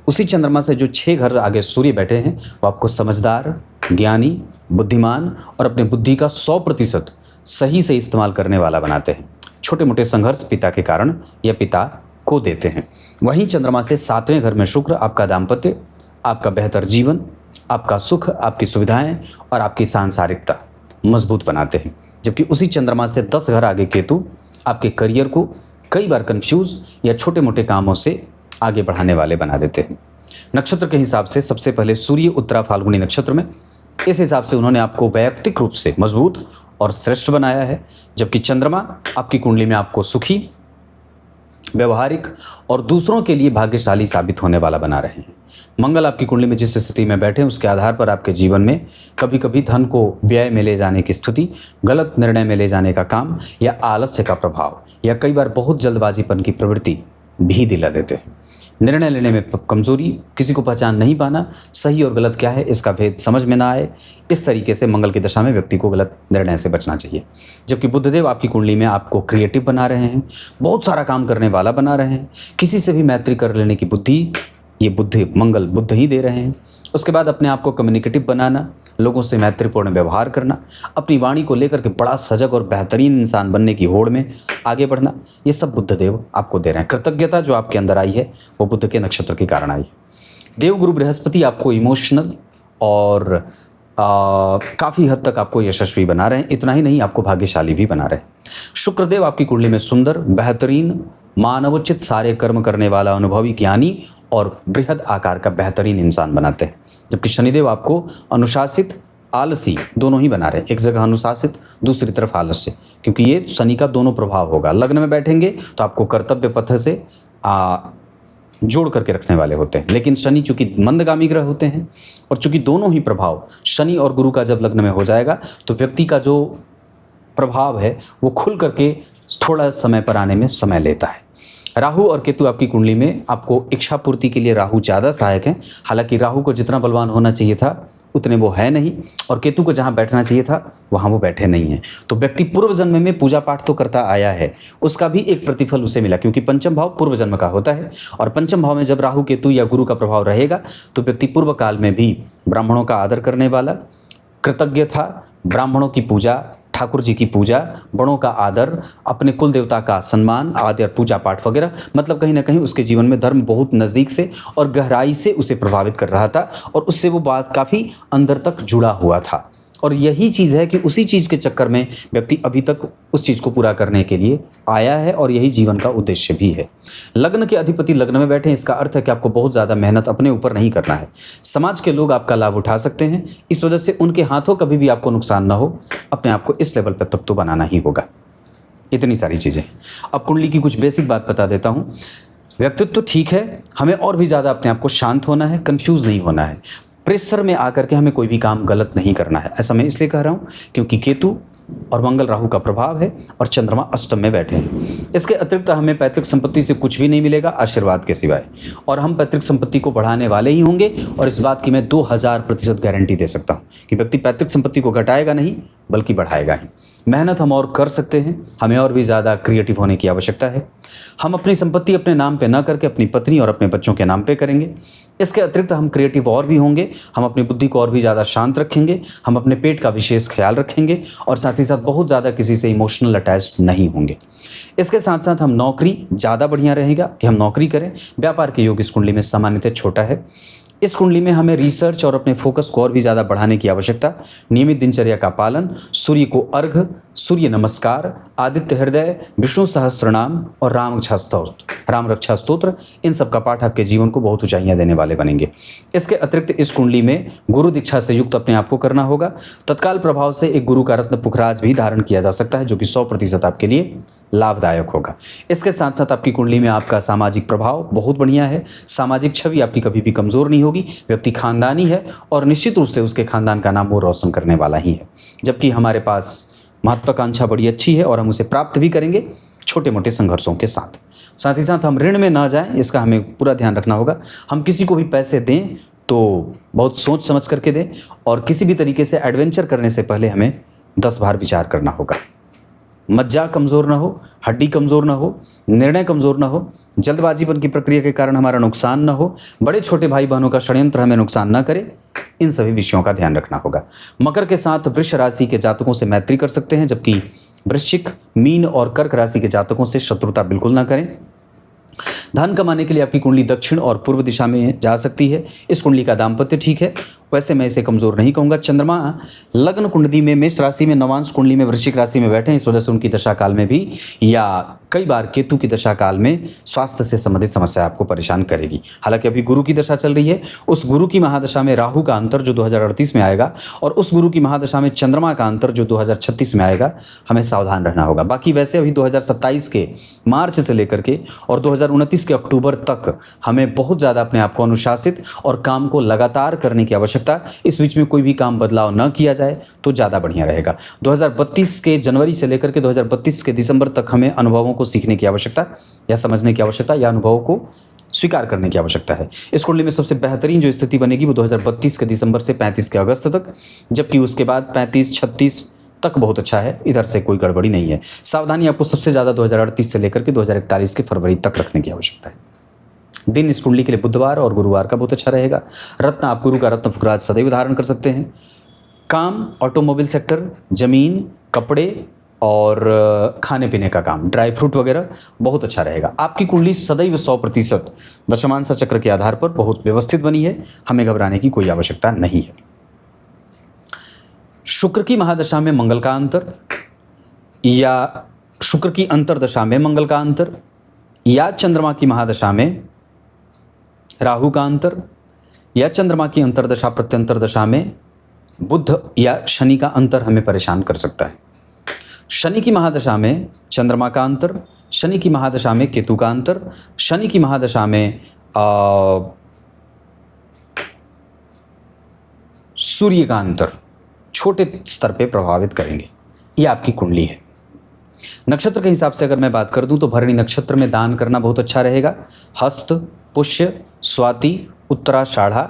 उसी चंद्रमा से जो 6 घर आगे सूर्य बैठे हैं वो आपको समझदार, ज्ञानी, बुद्धिमान और अपने बुद्धि का 100% सही से इस्तेमाल करने वाला बनाते हैं। छोटे मोटे संघर्ष पिता के कारण या पिता को देते हैं। वहीं चंद्रमा से 7वें घर में शुक्र आपका दाम्पत्य, आपका बेहतर जीवन, आपका सुख, आपकी सुविधाएं और आपकी सांसारिकता मजबूत बनाते हैं। जबकि उसी चंद्रमा से 10 घर आगे केतु आपके करियर को कई बार कंफ्यूज या छोटे मोटे कामों से आगे बढ़ाने वाले बना देते हैं। नक्षत्र के हिसाब से सबसे पहले सूर्य उत्तरा फाल्गुनी नक्षत्र में, इस हिसाब से उन्होंने आपको वैयक्तिक रूप से मजबूत और श्रेष्ठ बनाया है। जबकि चंद्रमा आपकी कुंडली में आपको सुखी, व्यवहारिक और दूसरों के लिए भाग्यशाली साबित होने वाला बना रहे हैं। मंगल आपकी कुंडली में जिस स्थिति में बैठे हैं उसके आधार पर आपके जीवन में कभी कभी धन को व्यय में ले जाने की स्थिति, गलत निर्णय में ले जाने का काम या आलस्य का प्रभाव या कई बार बहुत जल्दबाजीपन की प्रवृत्ति भी दिला देते हैं। निर्णय लेने में कमजोरी, किसी को पहचान नहीं पाना, सही और गलत क्या है इसका भेद समझ में ना आए, इस तरीके से मंगल की दशा में व्यक्ति को गलत निर्णय से बचना चाहिए। जबकि बुधदेव आपकी कुंडली में आपको क्रिएटिव बना रहे हैं, बहुत सारा काम करने वाला बना रहे हैं, किसी से भी मैत्री कर लेने की बुद्धि ये मंगल बुध ही दे रहे हैं। उसके बाद अपने आप को कम्युनिकेटिव बनाना, लोगों से मैत्रीपूर्ण व्यवहार करना, अपनी वाणी को लेकर के बड़ा सजग और बेहतरीन इंसान बनने की होड़ में आगे बढ़ना, ये सब बुधदेव आपको दे रहे हैं। कृतज्ञता जो आपके अंदर आई है वो बुध के नक्षत्र के कारण आई है। देवगुरु बृहस्पति आपको इमोशनल और काफ़ी हद तक आपको यशस्वी बना रहे हैं। इतना ही नहीं, आपको भाग्यशाली भी बना रहे हैं। शुक्रदेव आपकी कुंडली में सुंदर, बेहतरीन, मानवोचित सारे कर्म करने वाला, अनुभवी, ज्ञानी और बृहद आकार का बेहतरीन इंसान बनाते हैं। जबकि शनिदेव आपको अनुशासित, आलसी दोनों ही बना रहे हैं। एक जगह अनुशासित, दूसरी तरफ आलस्य, क्योंकि ये शनि का दोनों प्रभाव होगा। लग्न में बैठेंगे तो आपको कर्तव्य पथ से जोड़ करके रखने वाले होते हैं। लेकिन शनि चूंकि मंदगामी ग्रह होते हैं और चूंकि दोनों ही प्रभाव शनि और गुरु का जब लग्न में हो जाएगा तो व्यक्ति का जो प्रभाव है वो खुल करके थोड़ा समय पर आने में समय लेता है। राहु और केतु आपकी कुंडली में आपको इच्छा पूर्ति के लिए राहु ज़्यादा सहायक है। हालांकि राहु को जितना बलवान होना चाहिए था उतने वो है नहीं, और केतु को जहाँ बैठना चाहिए था वहाँ वो बैठे नहीं हैं। तो व्यक्ति पूर्व जन्म में पूजा पाठ तो करता आया है, उसका भी एक प्रतिफल उसे मिला, क्योंकि पंचम भाव पूर्व जन्म का होता है। और पंचम भाव में जब राहु केतु या गुरु का प्रभाव रहेगा तो व्यक्ति पूर्व काल में भी ब्राह्मणों का आदर करने वाला, कृतज्ञ था, ब्राह्मणों की पूजा, ठाकुर जी की पूजा, बड़ों का आदर, अपने कुल देवता का सम्मान आदि और पूजा पाठ वगैरह, मतलब कहीं ना कहीं उसके जीवन में धर्म बहुत नज़दीक से और गहराई से उसे प्रभावित कर रहा था और उससे वो बात काफ़ी अंदर तक जुड़ा हुआ था। और यही चीज़ है कि उसी चीज़ के चक्कर में व्यक्ति अभी तक उस चीज़ को पूरा करने के लिए आया है और यही जीवन का उद्देश्य भी है। लग्न के अधिपति लग्न में बैठे, इसका अर्थ है कि आपको बहुत ज़्यादा मेहनत अपने ऊपर नहीं करना है। समाज के लोग आपका लाभ उठा सकते हैं, इस वजह से उनके हाथों कभी भी आपको नुकसान ना हो। अपने आप को इस लेवल पर तब तो बनाना ही होगा। इतनी सारी चीज़ें। अब कुंडली की कुछ बेसिक बात बता देता हूँ। व्यक्तित्व तो ठीक है, हमें और भी ज़्यादा अपने आप को शांत होना है, कन्फ्यूज़ नहीं होना है। प्रेशर में आकर के हमें कोई भी काम गलत नहीं करना है। ऐसा मैं इसलिए कह रहा हूँ क्योंकि केतु और मंगल राहु का प्रभाव है और चंद्रमा अष्टम में बैठे हैं। इसके अतिरिक्त हमें पैतृक संपत्ति से कुछ भी नहीं मिलेगा आशीर्वाद के सिवाय, और हम पैतृक संपत्ति को बढ़ाने वाले ही होंगे। और इस बात की मैं 2000% गारंटी दे सकता हूँ कि व्यक्ति पैतृक संपत्ति को घटाएगा नहीं बल्कि बढ़ाएगा ही। मेहनत हम और कर सकते हैं, हमें और भी ज़्यादा क्रिएटिव होने की आवश्यकता है। हम अपनी संपत्ति अपने नाम पे ना करके अपनी पत्नी और अपने बच्चों के नाम पे करेंगे। इसके अतिरिक्त हम क्रिएटिव और भी होंगे, हम अपनी बुद्धि को और भी ज़्यादा शांत रखेंगे, हम अपने पेट का विशेष ख्याल रखेंगे और साथ ही साथ बहुत ज़्यादा किसी से इमोशनल अटैच्ड नहीं होंगे। इसके साथ साथ हम नौकरी ज़्यादा बढ़िया रहेगा कि हम नौकरी करें। व्यापार के योग इस कुंडली में सामान्यतः छोटा है। इस कुंडली में हमें रिसर्च और अपने फोकस को और भी ज़्यादा बढ़ाने की आवश्यकता, नियमित दिनचर्या का पालन, सूर्य को अर्घ, सूर्य नमस्कार, आदित्य हृदय, विष्णु सहस्त्रनाम और राम रक्षा स्तोत्र, इन सब का पाठ आपके जीवन को बहुत ऊंचाइयां देने वाले बनेंगे। इसके अतिरिक्त इस कुंडली में गुरु दीक्षा से युक्त अपने आप को करना होगा। तत्काल प्रभाव से एक गुरु का रत्न पुखराज भी धारण किया जा सकता है, जो कि 100% आपके लिए लाभदायक होगा। इसके साथ साथ आपकी कुंडली में आपका सामाजिक प्रभाव बहुत बढ़िया है। सामाजिक छवि आपकी कभी भी कमज़ोर नहीं होगी। व्यक्ति खानदानी है और निश्चित रूप से उसके खानदान का नाम वो रोशन करने वाला ही है, जबकि हमारे पास महत्वाकांक्षा बड़ी अच्छी है और हम उसे प्राप्त भी करेंगे छोटे मोटे संघर्षों के साथ। साथ ही साथ हम ऋण में ना जाएं, इसका हमें पूरा ध्यान रखना होगा। हम किसी को भी पैसे दें तो बहुत सोच समझ करके दें, और किसी भी तरीके से एडवेंचर करने से पहले हमें 10 बार विचार करना होगा। मज्जा कमज़ोर ना हो, हड्डी कमज़ोर ना हो, निर्णय कमज़ोर ना हो, जल्दबाजीपन की प्रक्रिया के कारण हमारा नुकसान ना हो, बड़े छोटे भाई बहनों का षड्यंत्र हमें नुकसान ना करे। इन सभी विषयों का ध्यान रखना होगा। मकर के साथ वृष राशि के जातकों से मैत्री कर सकते हैं, जबकि वृश्चिक, मीन और कर्क राशि के जातकों से शत्रुता बिल्कुल ना करें। धन कमाने के लिए आपकी कुंडली दक्षिण और पूर्व दिशा में जा सकती है। इस कुंडली का दाम्पत्य ठीक है, वैसे मैं इसे कमज़ोर नहीं कहूँगा। चंद्रमा लग्न कुंडली में मेष राशि में, नवांश कुंडली में वृश्चिक राशि में बैठे हैं, इस वजह से उनकी दशा काल में भी या कई बार केतु की दशा काल में स्वास्थ्य से संबंधित समस्या आपको परेशान करेगी। हालांकि अभी गुरु की दशा चल रही है, उस गुरु की महादशा में राहु का अंतर जो 2038 में आएगा और उस गुरु की महादशा में चंद्रमा का अंतर जो 2036 में आएगा, हमें सावधान रहना होगा। बाकी वैसे अभी 2027 के मार्च से लेकर के और 2029 के अक्टूबर तक हमें बहुत ज़्यादा अपने आप को अनुशासित और काम को लगातार करने की आवश्यकता। इस बीच में कोई भी काम बदलाव न किया जाए तो ज़्यादा बढ़िया रहेगा। 2032 के जनवरी से लेकर के 2032 के दिसंबर तक हमें अनुभवों को सीखने की आवश्यकता या समझने की आवश्यकता या अनुभवों को स्वीकार करने की आवश्यकता है। इस कुंडली में सबसे बेहतरीन जो स्थिति बनेगी वो 2032 के दिसंबर से 35 के अगस्त तक, जबकि उसके बाद 35-36 तक बहुत अच्छा है, इधर से कोई गड़बड़ी नहीं है। सावधानी आपको सबसे ज़्यादा 2038 से लेकर के 2041 के फरवरी तक रखने की आवश्यकता है। दिन इस कुंडली के लिए बुधवार और गुरुवार का बहुत अच्छा रहेगा। रत्न आप गुरु का रत्न पुखराज सदैव धारण कर सकते हैं। काम ऑटोमोबाइल सेक्टर, जमीन, कपड़े और खाने पीने का काम, ड्राई फ्रूट वगैरह बहुत अच्छा रहेगा। आपकी कुंडली सदैव 100% दशमांश चक्र के आधार पर बहुत व्यवस्थित बनी है, हमें घबराने की कोई आवश्यकता नहीं है। शुक्र की महादशा में मंगल का अंतर या शुक्र की अंतरदशा में मंगल का अंतर या चंद्रमा की महादशा में राहु का अंतर या चंद्रमा की अंतरदशा प्रत्यंतर दशा में बुध या शनि का अंतर हमें परेशान कर सकता है। शनि की महादशा में चंद्रमा का अंतर, शनि की महादशा में केतु का अंतर, शनि की महादशा में सूर्य का अंतर छोटे स्तर पे प्रभावित करेंगे। ये आपकी कुंडली है। नक्षत्र के हिसाब से अगर मैं बात कर दूं तो भरणी नक्षत्र में दान करना बहुत अच्छा रहेगा। हस्त, पुष्य, स्वाति, उत्तराषाढ़ा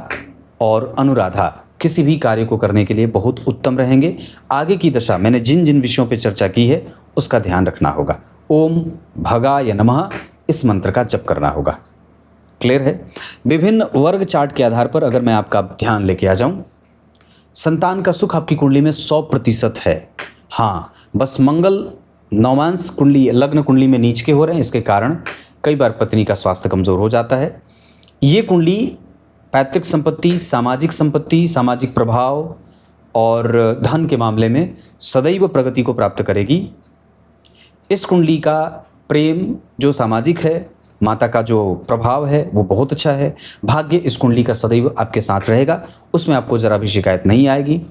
और अनुराधा किसी भी कार्य को करने के लिए बहुत उत्तम रहेंगे। आगे की दशा मैंने जिन जिन विषयों पे चर्चा की है उसका ध्यान रखना होगा। ओम भगाय नमः इस मंत्र का जप करना होगा। क्लियर है। विभिन्न वर्ग चार्ट के आधार पर अगर मैं आपका ध्यान लेके आ जाऊं, संतान का सुख आपकी कुंडली में 100% है। हाँ, बस मंगल नवमांश कुंडली लग्न कुंडली में नीच के हो रहे हैं, इसके कारण कई बार पत्नी का स्वास्थ्य कमजोर हो जाता है। ये कुंडली पैतृक संपत्ति, सामाजिक प्रभाव और धन के मामले में सदैव प्रगति को प्राप्त करेगी। इस कुंडली का प्रेम जो सामाजिक है, माता का जो प्रभाव है वो बहुत अच्छा है। भाग्य इस कुंडली का सदैव आपके साथ रहेगा, उसमें आपको ज़रा भी शिकायत नहीं आएगी।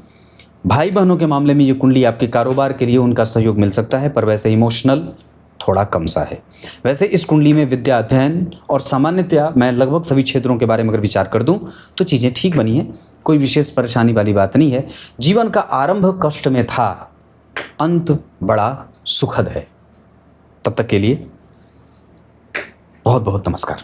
भाई बहनों के मामले में ये कुंडली आपके कारोबार के लिए उनका सहयोग मिल सकता है, पर वैसे इमोशनल थोड़ा कम सा है। वैसे इस कुंडली में विद्या अध्ययन और सामान्यतया मैं लगभग सभी क्षेत्रों के बारे में अगर विचार कर दूं तो चीज़ें ठीक बनी हैं, कोई विशेष परेशानी वाली बात नहीं है। जीवन का आरंभ कष्ट में था, अंत बड़ा सुखद है। तब तक के लिए बहुत बहुत नमस्कार।